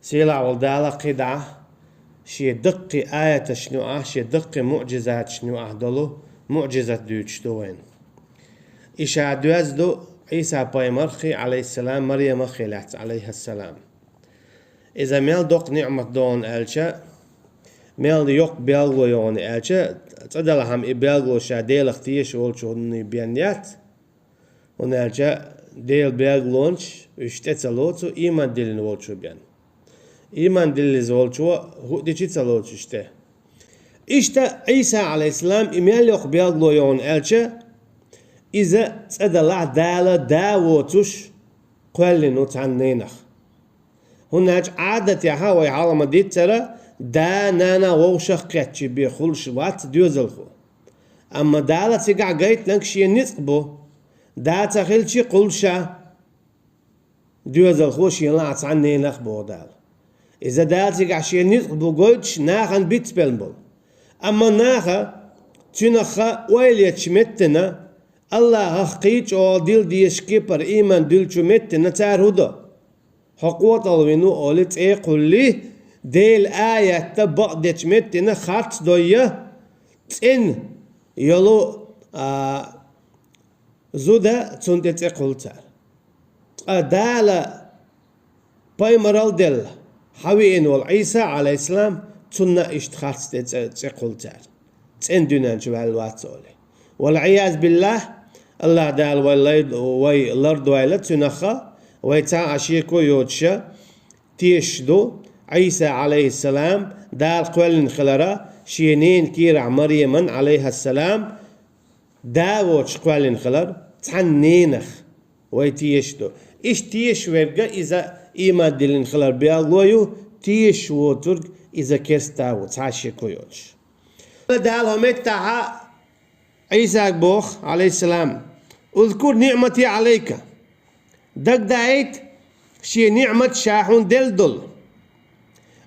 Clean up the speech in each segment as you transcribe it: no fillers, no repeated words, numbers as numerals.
سيلا والدالة قدعة شي دقي آية شنوعة شي دقي معجزات شنوعة دولو معجزة دوش دوين إشاع دوازدو عيسى بايمرخي عليه السلام مريم خيلات عليه السلام إذا ميل دوق نعمة دون ألشا ميل يوق بيالغو يون ألشا تدل هم إبيالغو شا ديل اختيش والشو بيانيات ونالشا ديل بيالغلونش اشتتلوتو إيمان ديلن والشو بيان إيمان ديل زولشو هو دي تلوتو إشتا عيسى عليه السلام إميال يوق بيالغو يون ألشا إذا تدلع دالة داوتوش قولنو تعنينخ هناك عادة يحاوي عالم ديت ترى دا نانا ووشخ قيتشي بيخولش وات ديوزلخو أما دالة تقع قيت لنك شي نتقبو دا تخيلشي قلشا ديوزلخو شي لعت عنينخ بو دال إذا دا تقع شي نتقبو قويتش ناخن بيتبلنبو أما ناخا تنخا ويليتش متنا الله خقيتش او ديل ديشكي پر إيمان ديلشو متنا تار هدو حقوق الوينو أولت قل لي ديل آية تبقدت متنا خارت دوية تن يلو زودا تندت قلتار دالة بايمرال دل حوين والعيسى عليه السلام تنا اشتخارت قلتار تن دونان شو هالواتولي والعياذ بالله الله دال والارض ويلت تنخا ويتا عشيكو يوتشا تيشدو عيسى عليه السلام دال قولن خلرا شينين كيرع مريم عليها السلام داوتش قولن خلر تحنينخ ويتيشدو إيش تيش ويبقى إذا إيمان دلن خلر بيالويو تيش وترك إذا كرستاو تعشيكو يوتش دال همتها عيسى بوخ عليه السلام اذكر نعمتي عليك دق دعيت شي نعمة شاحون دلدل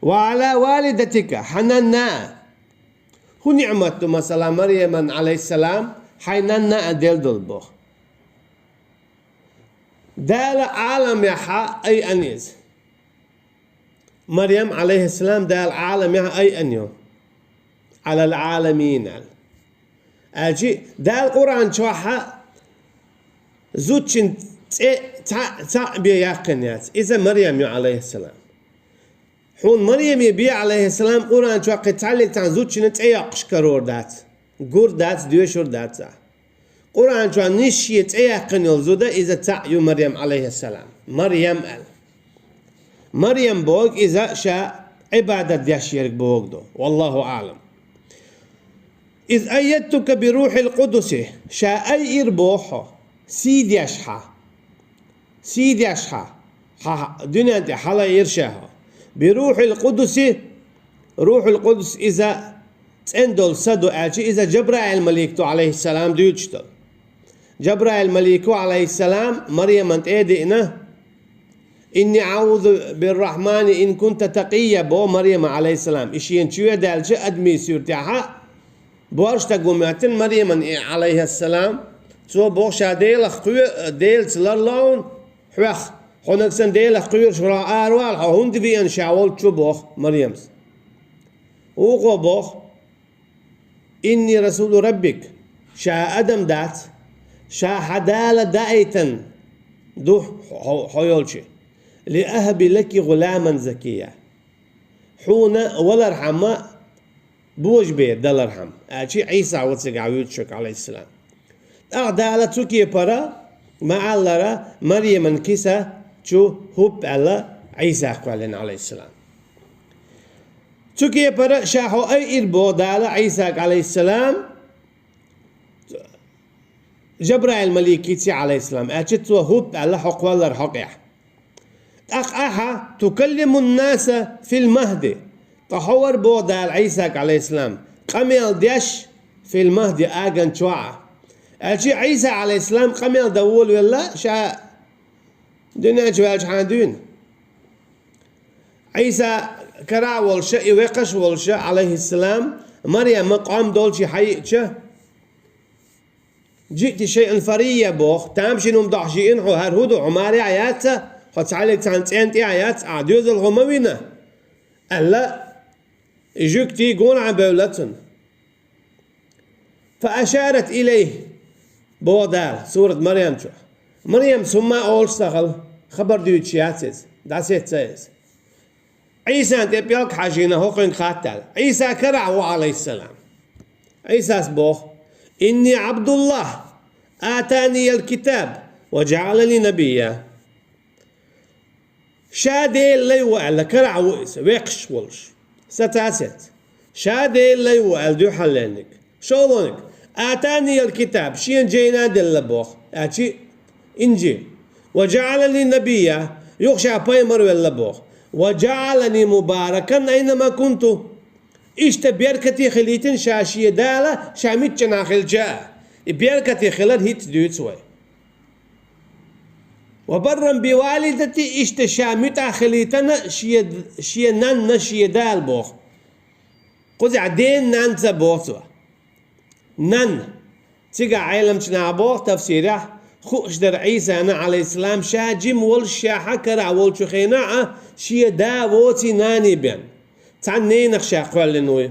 وعلى والدتك حننا هو نعمة مثلا مريم عليه السلام حننا دلدل بوخ دال عالم يحا أي أنيز مريم عليه السلام دال عالم يحا أي أنيو على العالمين أجي دال القرآن شوحة زوجين تا بياقنيات إذا مريم عليه السلام حون مريم يبي عليه السلام قرآن شوحة تعلي تان زوجين تياقش كرور دات قور دات ديوشور دات قرآن شوحة نشي تياقن زودا إذا تعيو مريم عليه السلام مريم بوغ إذا شاء عبادة دياشيرك بوغ دو والله أعلم إذ أيدتك بروح القدس شاء أي إربوحه سيدي أشحى دنيا أنت حلا يرشاها بروح القدس روح القدس إذا تندل صدو أجي إذا جبرائيل مليكتو عليه السلام ديوتشتل جبرائيل مليكو عليه السلام مريم أنت إيدئنا إني أعوذ بالرحمن إن كنت تقيا بو مريم عليه السلام إشيين شوية دالش أدمي سورتها بورش تقوماتن مريم عليه السلام تو بورش ديل خير ديل سلرلون حوخ هناكسن ديل خير شراء أروال هون دبي أن شاول شو بوخ مريم وقو بوخ إني رسول ربك شا أدم دات شا حدالة دايتن دو حيولشي لأهب لك غلاما زكيا حونا ولا رحمة بوج بير دل رحم أشي عيسى وتسقى شك عليه السلام أعدالة تكي برا مع الله مريم كيسا شو هوب على عيسى قالن عليه السلام تكي برا شاحو أي إربو دالة عيسى عليه السلام جبرائيل مليكيتي عليه السلام أشي تو هوب على حق ولا حقيا أخاها تكلم الناس في المهد تحور بودال عيسى عليه السلام قميل ديش في المهد آجن شوعة أشي عيسى عليه السلام قميل دول ولا شا دنيا جواج حادون عيسى كرا والشا يوقش والشا عليه السلام مريم مقام دولشي حيئتش جئت شيئا فريا بوخ تامشي نوم ضحشين هر هدو عماري عياتا خد عليك أنت آيات عدوز الغموينة ألا يجوك تيقون عن بولتن فأشارت إليه بودال سورة مريم شو مريم ثم أول اشتغل خبر ديوت شياتيز داسيت سايز عيسى أنت بيلك حاجينا هو قين قاتل عيسى كرع عليه السلام عيسى سبوخ إني عبد الله آتاني الكتاب وجعلني نبيا شادي اللي وعلا كرع وإس ويقش ولش ستاسيت شادي اللي وعلا دو حلينك شولونك آتاني الكتاب شين جينا دل بوخ أشي إنجيل وجعلني نبيا يخشى بايمر ولا بوخ وجعلني مباركا أينما كنت إشت بيركتي خليتن شاشية دالة شاميت جناخل جاء بيركتي خلال هيت دوت سوي وبرا بوالدتي إشت شاميت خليتنا شية نان شية دال بوخ قد عدين نان تبوخ نن تيجا عالم تنابوخ تفسيره خوش در عيسى أنا عليه السلام شاجم والشاحة كرع والشخيناء شيا دا ووتي ناني بين تعنين نخشى قول لنوي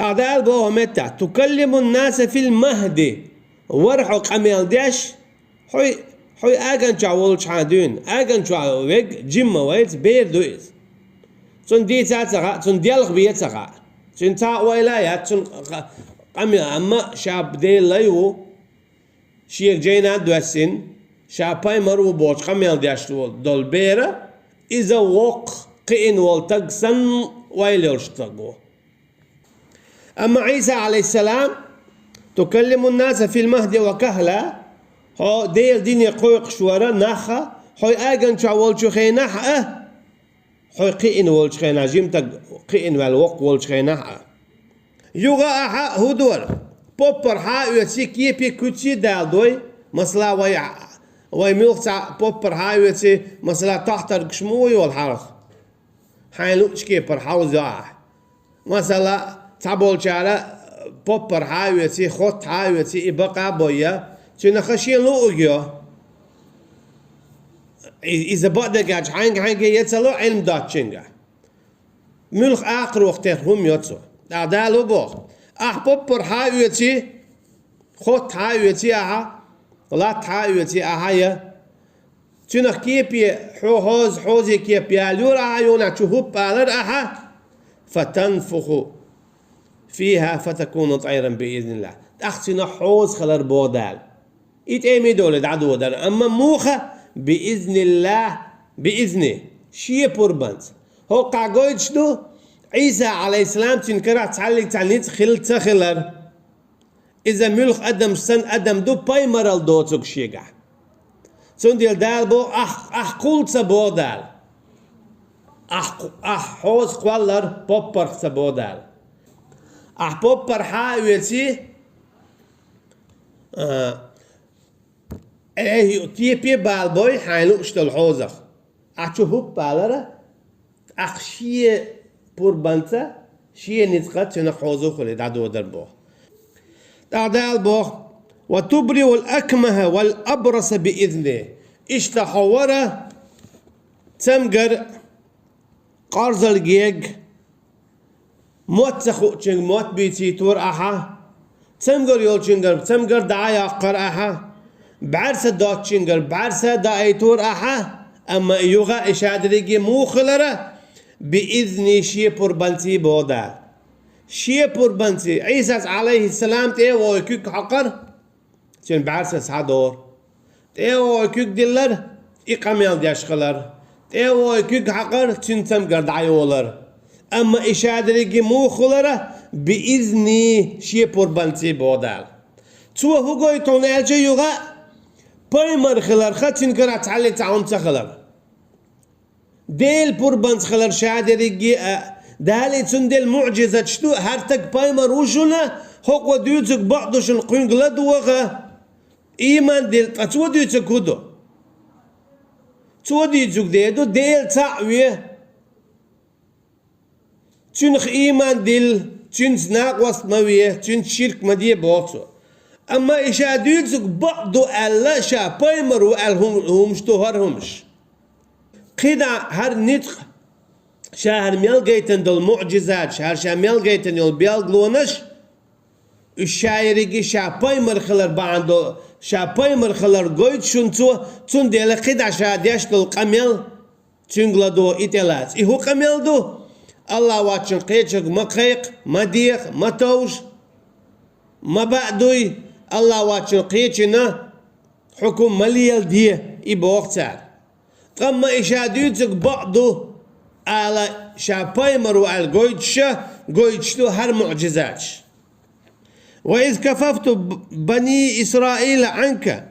أعدال بوه متى تكلم الناس في المهدي ورحو قميل داش حوي أغن شاول شادون أغن شاول جيم ويت بير دويز تون دي تاتغا تون ديالغ بيتغا تون تا ويلايات تون قميل أما شاب دي ليو شيخ جينا دوسين شاباي مرو بوش قميل داش دول بيرا إذا وق قئن والتقسن ويلوش تقو أما عيسى عليه السلام تكلم الناس في المهد وكهلا هو ديل ديني قويق شورا نخا هو آغن شاول شخيناح هو قئن والشخيناح جيمتك قئن والوق والشخيناح يوغا أحا هدور بوبر ها يوتيك يبي كوتشي دالدوي مثلا وي ملخص بوبر ها يوتي مثلا تحتر قشموي والحرق حيلو شكي بر حوزة مثلا تابول شارع بوبر ها يوتي خط ها يوتي إبقى بويا تنا خشين لو أجيو إذا بعد جاج حين يتسلو علم داتشينجا ملخ آخر وقتهم يتسو أعدالو بوخ بوبر ها يوتي خط ها يوتي أها لات ها يوتي أها يا تنا كيبي حوزي كيبي اليور أها يونا تشوف بالر أها فتنفخ فيها فتكون طيرا بإذن الله أختنا حوز خلر بودال إتأمي دولة عدو در أما موخة بإذن الله بإذنه شيء بربنت هو قاعد شنو عيسى عليه السلام تنكرع تعلق تعليت خلر إذا ملخ أدم سن أدم دو باي مرال دوتك شيء سون ديال دال بو قول سبو دال حوز قوالر بوبر سبو دال بوبر حاويتي تيبي بالبوي حينو اشتل حوزخ هوب بالره شيء بربنتا شيء نتقط شنا حوزو خلي دعدو دربو دعدال بو وتبرئ الأكمه والأبرص بإذنه اشتحوره تمجر قرز الجيج موت سخوتشنج موت بيتي تور أها تمجر يولشنجر تمجر دعايا قر أها بعرس دوتشنجر بعرس دعاي تور أها أما يوغا إشادريجي موخلره بإذن شيء بربنتي بودا شيء بربنتي عيسى عليه السلام تيو يكوك حقر تين بعرس هادور تيو يكوك دلر إقاميل دياشخلر تيو يكوك حقر تين تمجر دعايولر أما إشادريجي موخلره بإذن شيء بربنتي بودا تو هو يتون ألجي يوغا بايمر خلر خاتين كرا تعلي تعون تخلر ديل بربنت خلر شادريجي دالي تندل معجزة شتو هرتك بايمر وشنا هو ديوتك بعضش القينق لدوغا إيمان ديل تسو ديوتك هدو تو ديوتك ديدو ديل تعويه تنخ إيمان ديل تنس ناقوس مويه تنس شرك مديه بوتو أما إشا ديوتك بعضو ألا شا بايمر وألهم شتو هرهمش قيدا هر نطق شهر ميلغيتن دول معجزات شهر ميلغيتن يول بيلغلونش الشاعري شاباي مرخلر باندو شاباي مرخلر قويت شنتو تون ديلا قيدا شاديش دول قميل تنغلا دو إتلات إهو قميل دو الله واتشن قيتشك ما قيق ما ديق ما توش ما بعدوي الله واتشن قيتشنا حكم مليال دي إبوغتار قم إشاديوتك بعضو على شاباي مرو على قويتشتو هر معجزات وإذ كففت بني إسرائيل عنك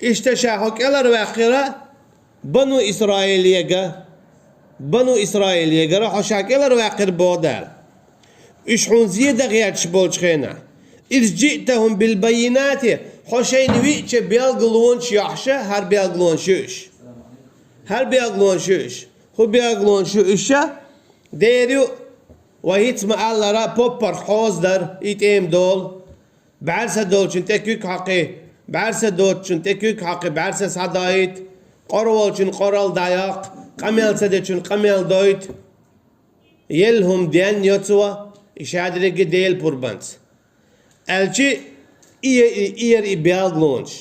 اشتشاحك إلى الواقرة بنو إسرائيل يجا راحوا شاك إلى الواقر بودال إشحون زيادة غياتش بولشخينا إذ جئتهم بالبينات حشين ويتش بيالغلون شيحشة هر بيالغلون شوش هو بيالغلون شوشة ديريو وهيت ما الله را بوبر حوز در إتيم دول بعرسة دول شنتكوك حقي بعرسة دول شنتكوك حقي بعرسة صدايت قرول شن قرال دايق قميل سدد شن قميل دويت يلهم ديان يوتسوا إشادرق ديل بربانت الشي إير بيالغلونش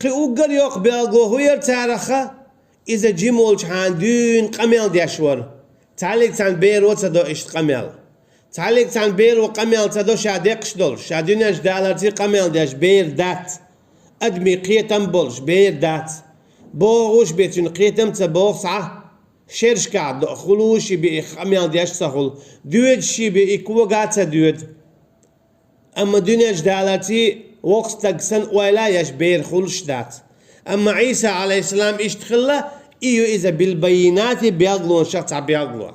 قي أوغر يوق بيالغلو هو يرتارخة إذا جيمولش عندون قميل ديشور تعليق تان بير وتسدو إشت قميل تعليق تان بير وقميل تدو شادقش دول شادوناش دالرتي قميل ديش بير دات أدمي قيتم بولش بير دات بوغوش بيتون قيتم تبوغ صح شيرش قاعد خلوش بقميل ديش سخل دود شي بإكوغات دود أما دوناش دالرتي وقت تقسن ولا يش بير خلش دات أما عيسى عليه السلام اشتخله إيو إذا بالبينات بيغلون شخص بيغلون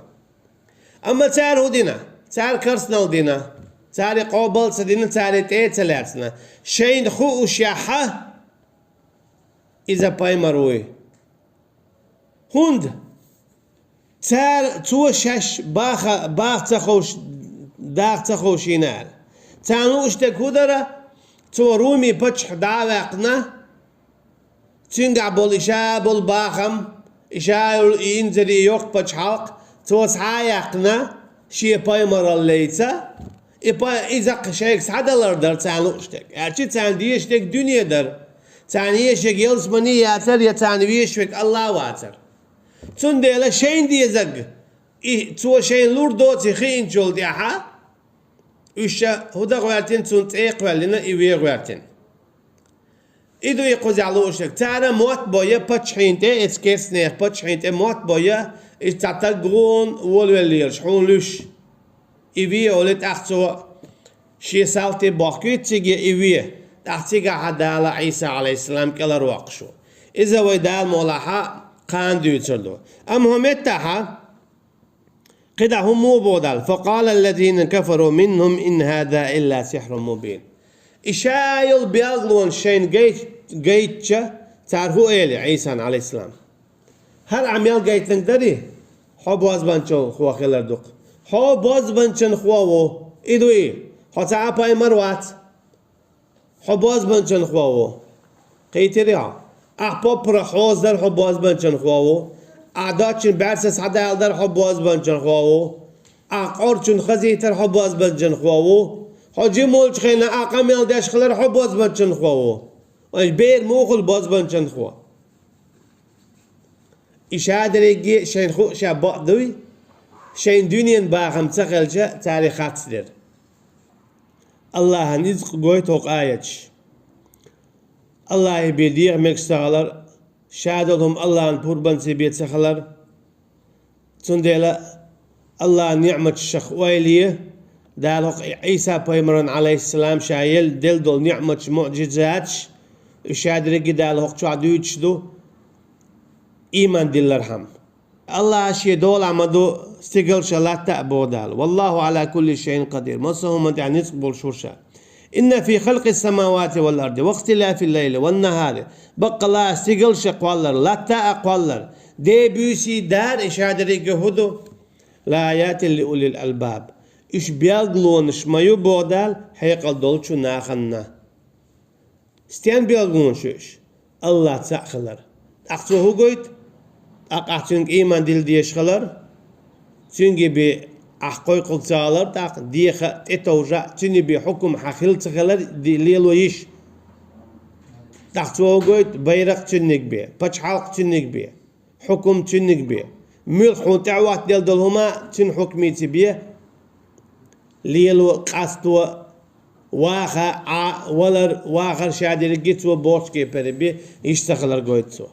أما تعرفوا دينا تعال كرسنال دينا تعال قابل سدينا تعال تلاتنا شين خو وشاحة إذا باي مروي هند تعال تو شش باخ تخوش داخ تخوشينال تعالوا اشتك هدرة تو رومي بتش دعوقنا تنقع بول إشاء بول باخم إشاء ينزلي يوق بتش حلق تو سعايقنا شيء باي مرة ليتا إذا شيء سعدلر در تعالوا اشتك أرشي تعالي اشتك دنيا در تعالي اشتك يلس مني ياتر يا تعالي اشتك الله واتر تنديلا شين دي زق تو شين لور دوتي خين جول دي ها وشا هدا غوارتين تون تيق ولنا إيوي غوارتين إدو يقوز على اشتك تعالى موت بايا بتشحين تي اتسكيس نيخ بتشحين تي موت بايا استعتقون والولير شحون لوش إيوي أولت أخسوا شي سالتي باقي تيجي إيوي تحتيجا حدا على عيسى عليه السلام كلا رواقشو إذا ويدال مولاها قان ديوتردو أم هم اتحا قدا هم مو بودال فقال الذين كفروا منهم إن هذا إلا سحر مبين إشايل بيغلون شين جيتشا تعرفوا إيلي عيسى عليه السلام هر عميال جيت لنقدري حب وازبانشو خوا خيلر دوق حب وازبانشن خواو إدو إيه حتى باي مروات حب وازبانشن خواو قيتريا أحباب برحوز در حب وازبانشن خواو أعدادشن بعرسس حدا يالدر حب وازبانشن خواو أقارشن خزيتر حب وازبانشن خواو حجي مولش خينا أقام يالداش خلر حب وازبانشن خواو بير موخل وازبانشن خواو إشادة رجي شين خو شاب دوي شين دنيا باهم تخلجة تاريخات سدر الله نزق قويتوق آياتش الله بيديع مكستغلر شادهم الله نبوربان سبيت سخلر تندلا الله نعمة الشخ ويليه دالوق عيسى بيمرن عليه السلام شايل دل نعمة معجزات إشادة رجي دالوق شعدوش دو إيمان دل الرحم الله شيء دول عمدو استقل شلاتا بودال والله على كل شيء قدير مصهم يعني نسبول شرشا إن في خلق السماوات والأرض واختلاف الليل والنهار بقى الله استقل شقوالر لاتا أقوالر دي بيسي دار إشهاد ريقهدو لآيات لأولي الألباب إش بيالغلون شمايو بودال حيقل دولشو ناخنا استيان بيالغلون شوش الله تأخلر أخذوه قويت أقعد إيمان دل ديشخلر تنجي بأحقوي قلتالر تاق ديخ إتوجا تنجي بحكم حخيل تخلر دي ليلو يش تاق توقيت بيرق تنجي بي بچ حلق تنجي بي حكم تنجي بي ملحو تعوات دل دلهما تن حكميتي بي ليلو قاستو واخا ولر واخر شادي لقيتو بورسكي بربي يشتغلر قويتسو